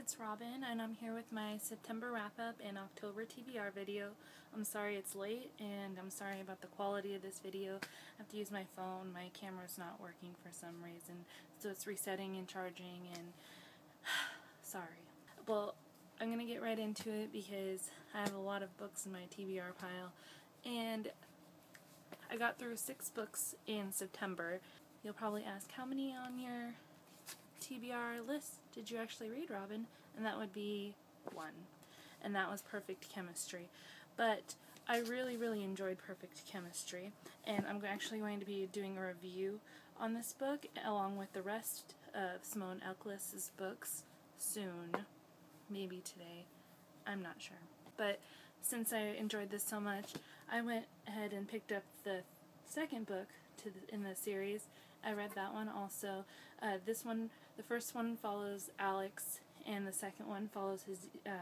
it's Robyn, and I'm here with my September wrap-up and October TBR video. I'm sorry it's late, and I'm sorry about the quality of this video. I have to use my phone. My camera's not working for some reason, so it's resetting and charging, and sorry. Well, I'm going to get right into it because I have a lot of books in my TBR pile, and I got through 6 books in September. You'll probably ask, how many on your TBR list did you actually read, Robyn? And that would be 1. And that was Perfect Chemistry. But I really enjoyed Perfect Chemistry, and I'm actually going to be doing a review on this book along with the rest of Simone Elclis's books soon. Maybe today. I'm not sure. But since I enjoyed this so much, I went ahead and picked up the second book in the series. I read that one also. This one, the first one follows Alex, and the second one follows his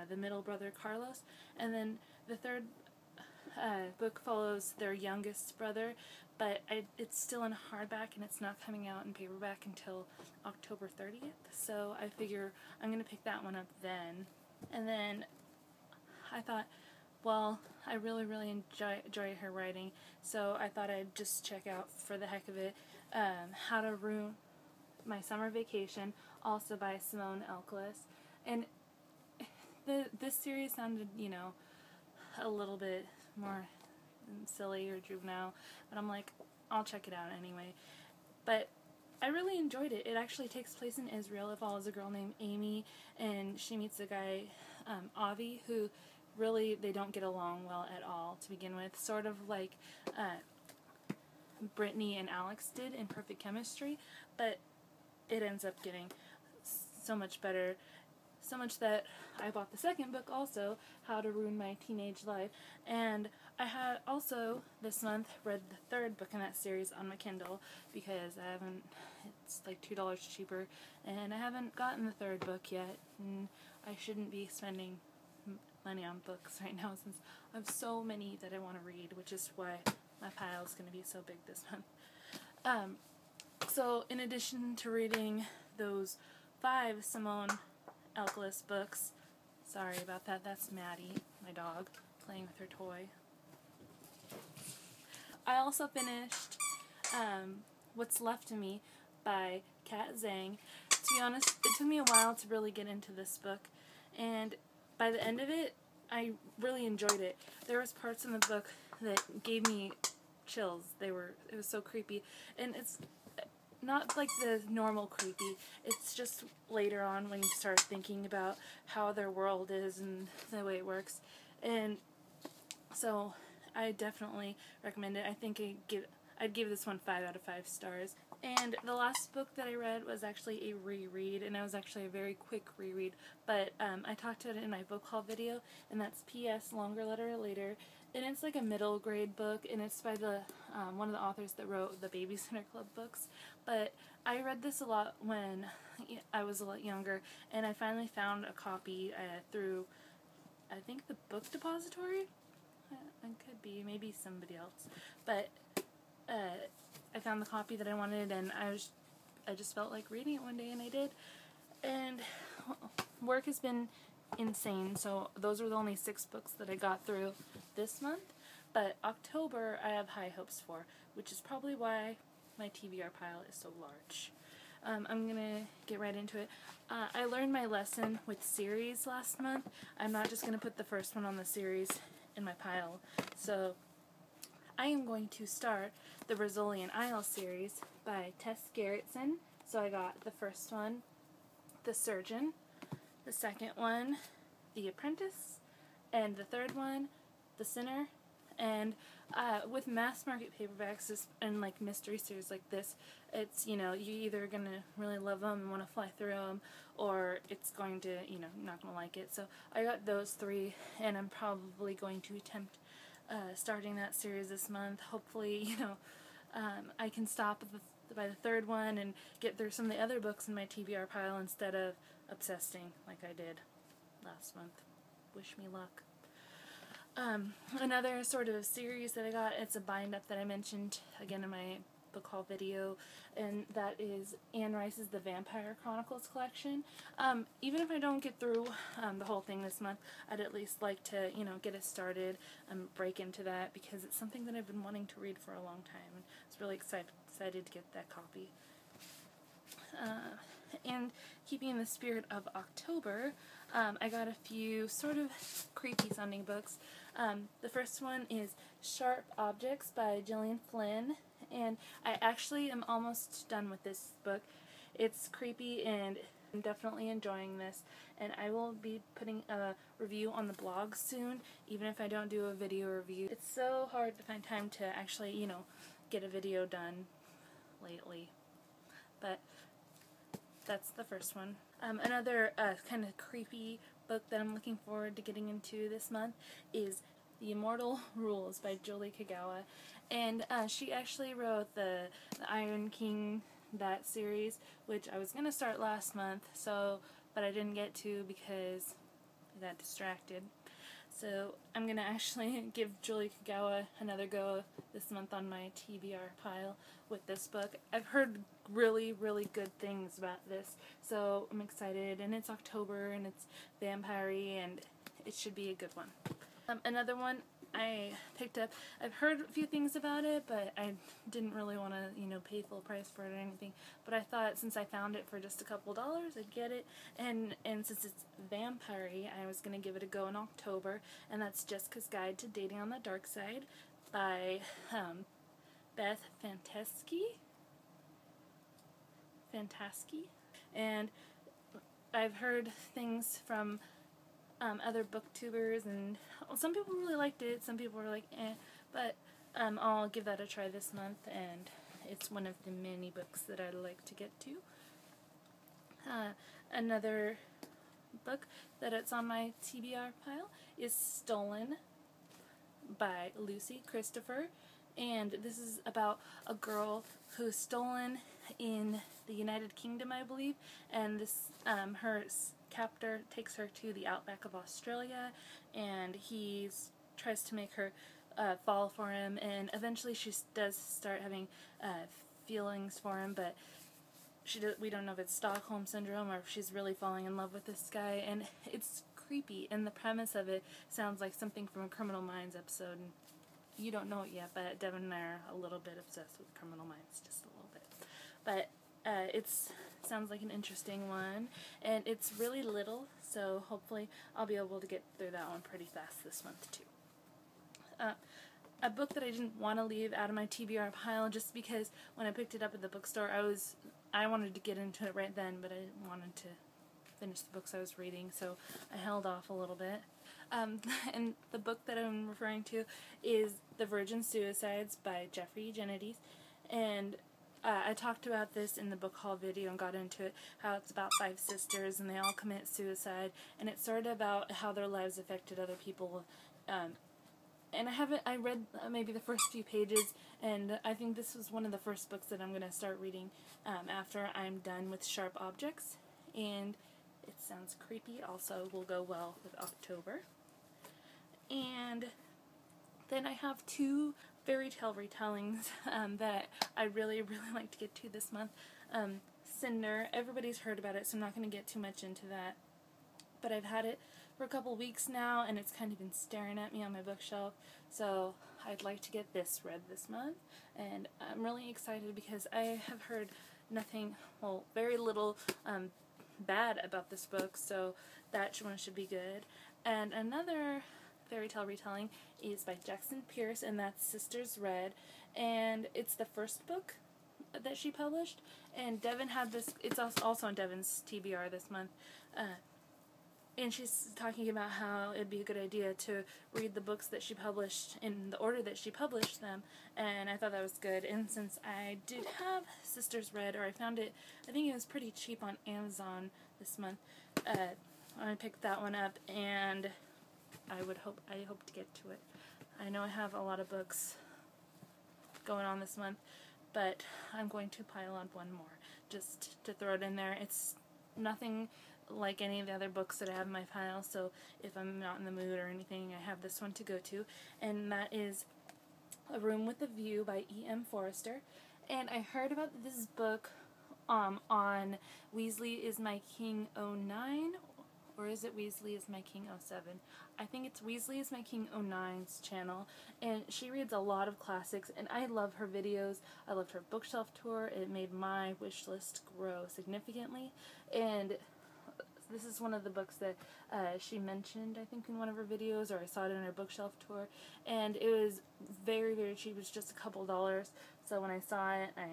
the middle brother Carlos, and then the third book follows their youngest brother, but it's still in hardback and it's not coming out in paperback until October 30th, so I figure I'm going to pick that one up then. And then I thought, well, I really enjoy her writing, so I thought I'd just check out, for the heck of it, How to Ruin My Summer Vacation, also by Simone Elclis. And this series sounded, you know, a little bit more silly or juvenile, but I'm like, I'll check it out anyway. But I really enjoyed it. It actually takes place in Israel. It follows a girl named Amy, and she meets a guy, Avi, who really, they don't get along well at all to begin with. Sort of like Brittany and Alex did in Perfect Chemistry, but it ends up getting so much better. So much that I bought the second book also, How to Ruin My Teenage Life, and I had also this month read the third book in that series on my Kindle because it's like $2 cheaper, and I haven't gotten the third book yet, and I shouldn't be spending money on books right now since I have so many that I want to read, which is why my pile is going to be so big this month. So in addition to reading those 5 Simone Elclis books, sorry about that, that's Maddie, my dog, playing with her toy. I also finished What's Left of Me by Kat Zhang. To be honest, it took me a while to really get into this book, and by the end of it, I really enjoyed it. There was parts in the book that gave me chills. It was so creepy, and it's not like the normal creepy. It's just later on when you start thinking about how their world is and the way it works. And so I definitely recommend it. I think I'd give this one 5 out of 5 stars. And the last book that I read was actually a reread, and it was actually a very quick reread, but I talked about it in my book haul video, and that's P.S. Longer Letter Later, and it's like a middle grade book, and it's by the one of the authors that wrote the Babysitter Club books. But I read this a lot when I was a lot younger, and I finally found a copy through, I think, the Book Depository. It could be, maybe somebody else, but I found the copy that I wanted, and I just felt like reading it one day, and I did. And work has been insane, so those were the only 6 books that I got through this month. But October I have high hopes for, which is probably why my TBR pile is so large. I'm gonna get right into it. I learned my lesson with series last month. I'm not just gonna put the first one on the series in my pile. So I am going to start the Rizzolian Isle series by Tess Gerritsen. So I got the first one, The Surgeon, the second one, The Apprentice, and the third one, The Sinner. And with mass market paperbacks and like mystery series like this, it's, you know, you're either going to really love them and want to fly through them, or it's going to, you know, not going to like it. So I got those 3, and I'm probably going to attempt starting that series this month. Hopefully, you know, I can stop by the third one and get through some of the other books in my TBR pile instead of obsessing like I did last month. Wish me luck. Another sort of series that I got, it's a bind-up that I mentioned again in my book haul video, and that is Anne Rice's The Vampire Chronicles collection. Even if I don't get through the whole thing this month, I'd at least like to, get it started and break into that, because it's something that I've been wanting to read for a long time, and I was really excited to get that copy. And keeping in the spirit of October, I got a few sort of creepy sounding books. The first one is Sharp Objects by Gillian Flynn, and I actually am almost done with this book. It's creepy and I'm definitely enjoying this, and I will be putting a review on the blog soon, even if I don't do a video review. It's so hard to find time to actually, get a video done lately, but that's the first one. Another kind of creepy book that I'm looking forward to getting into this month is The Immortal Rules by Julie Kagawa, and she actually wrote the Iron King, that series, which I was going to start last month, but I didn't get to because I got distracted. So I'm going to actually give Julie Kagawa another go this month on my TBR pile with this book. I've heard really, really good things about this, so I'm excited, and it's October, and it's vampire-y, and it should be a good one. Another one I picked up, I've heard a few things about it, but I didn't really want to, pay full price for it or anything, but I thought since I found it for just a couple dollars, I'd get it, and since it's vampire-y, I was going to give it a go in October, and that's Jessica's Guide to Dating on the Dark Side by Beth Fantasky, and I've heard things from other booktubers, and some people really liked it, some people were like, but I'll give that a try this month, and it's one of the many books that I'd like to get to. Another book that it's on my TBR pile is Stolen by Lucy Christopher, and this is about a girl who's stolen in the United Kingdom, I believe, and this her captor takes her to the outback of Australia, and he tries to make her fall for him, and eventually she does start having feelings for him, but we don't know if it's Stockholm Syndrome or if she's really falling in love with this guy, and it's creepy, and the premise of it sounds like something from a Criminal Minds episode, and you don't know it yet, but Devin and I are a little bit obsessed with Criminal Minds, just a little bit. But it sounds like an interesting one, and it's really little, so hopefully I'll be able to get through that one pretty fast this month too. A book that I didn't want to leave out of my TBR pile, just because when I picked it up at the bookstore, I wanted to get into it right then, but I wanted to finish the books I was reading, so I held off a little bit. And the book that I'm referring to is The Virgin Suicides by Jeffrey Gennades, and I talked about this in the book haul video and got into it, how it's about 5 sisters and they all commit suicide, and it's sort of about how their lives affected other people. And I read maybe the first few pages, and I think this was one of the first books that I'm going to start reading after I'm done with Sharp Objects, and it sounds creepy, also will go well with October. And then I have 2 fairy tale retellings that I really, really like to get to this month. Cinder, everybody's heard about it, so I'm not going to get too much into that, but I've had it for a couple weeks now, and it's kind of been staring at me on my bookshelf, so I'd like to get this read this month, and I'm really excited because I have heard very little bad about this book, so that one should be good. And another fairy tale retelling is by Jackson Pierce, and that's Sisters Red, and it's the first book that she published, and Devin had this, it's also on Devin's TBR this month, and she's talking about how it'd be a good idea to read the books that she published in the order that she published them, and I thought that was good. And since I did have Sisters Red, or I found it, I think it was pretty cheap on Amazon this month, I picked that one up, and I hope to get to it. I know I have a lot of books going on this month, but I'm going to pile on one more just to throw it in there. It's nothing like any of the other books that I have in my pile, so if I'm not in the mood or anything, I have this one to go to, and that is A Room with a View by E.M. Forrester, And I heard about this book on Weasley is My King 09, or is it Weasley is My King 07? I think it's Weasley is My King 09's channel, and she reads a lot of classics, and I love her videos. I loved her bookshelf tour. It made my wish list grow significantly, and this is one of the books that she mentioned, I think, in one of her videos, or I saw it in her bookshelf tour, and it was very, very cheap. It was just a couple dollars, so when I saw it, I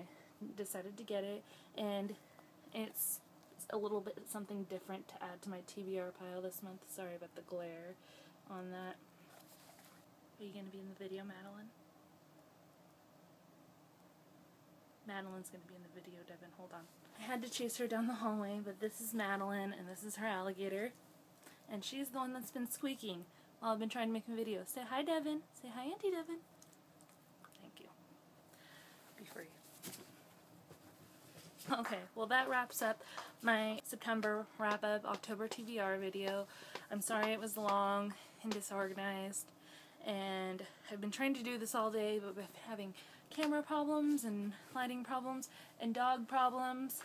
decided to get it, and it's a little bit something different to add to my TBR pile this month. Sorry about the glare on that. Are you going to be in the video, Madeline? Madeline's going to be in the video, Devin. Hold on. I had to chase her down the hallway, but this is Madeline, and this is her alligator. And she's the one that's been squeaking while I've been trying to make a video. Say hi, Devin. Say hi, Auntie Devin. Thank you. Be free. Okay, well that wraps up my September wrap-up October TBR video. I'm sorry it was long and disorganized, and I've been trying to do this all day, but with having camera problems and lighting problems and dog problems,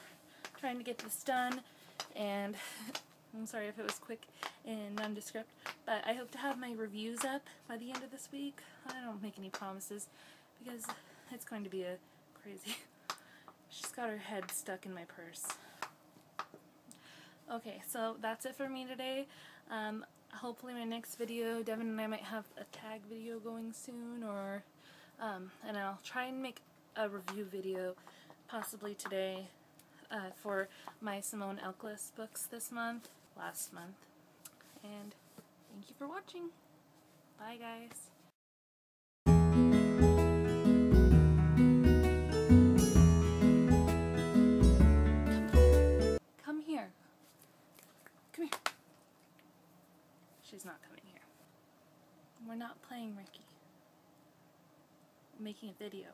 trying to get this done, and I'm sorry if it was quick and nondescript, but I hope to have my reviews up by the end of this week. I don't make any promises because it's going to be a crazy... She's got her head stuck in my purse. Okay, so that's it for me today. Hopefully my next video, Devin and I might have a tag video going soon, or and I'll try and make a review video possibly today for my Simone Elkless books last month. And thank you for watching. Bye guys. Come here. She's not coming here. We're not playing Ricky. We're making a video.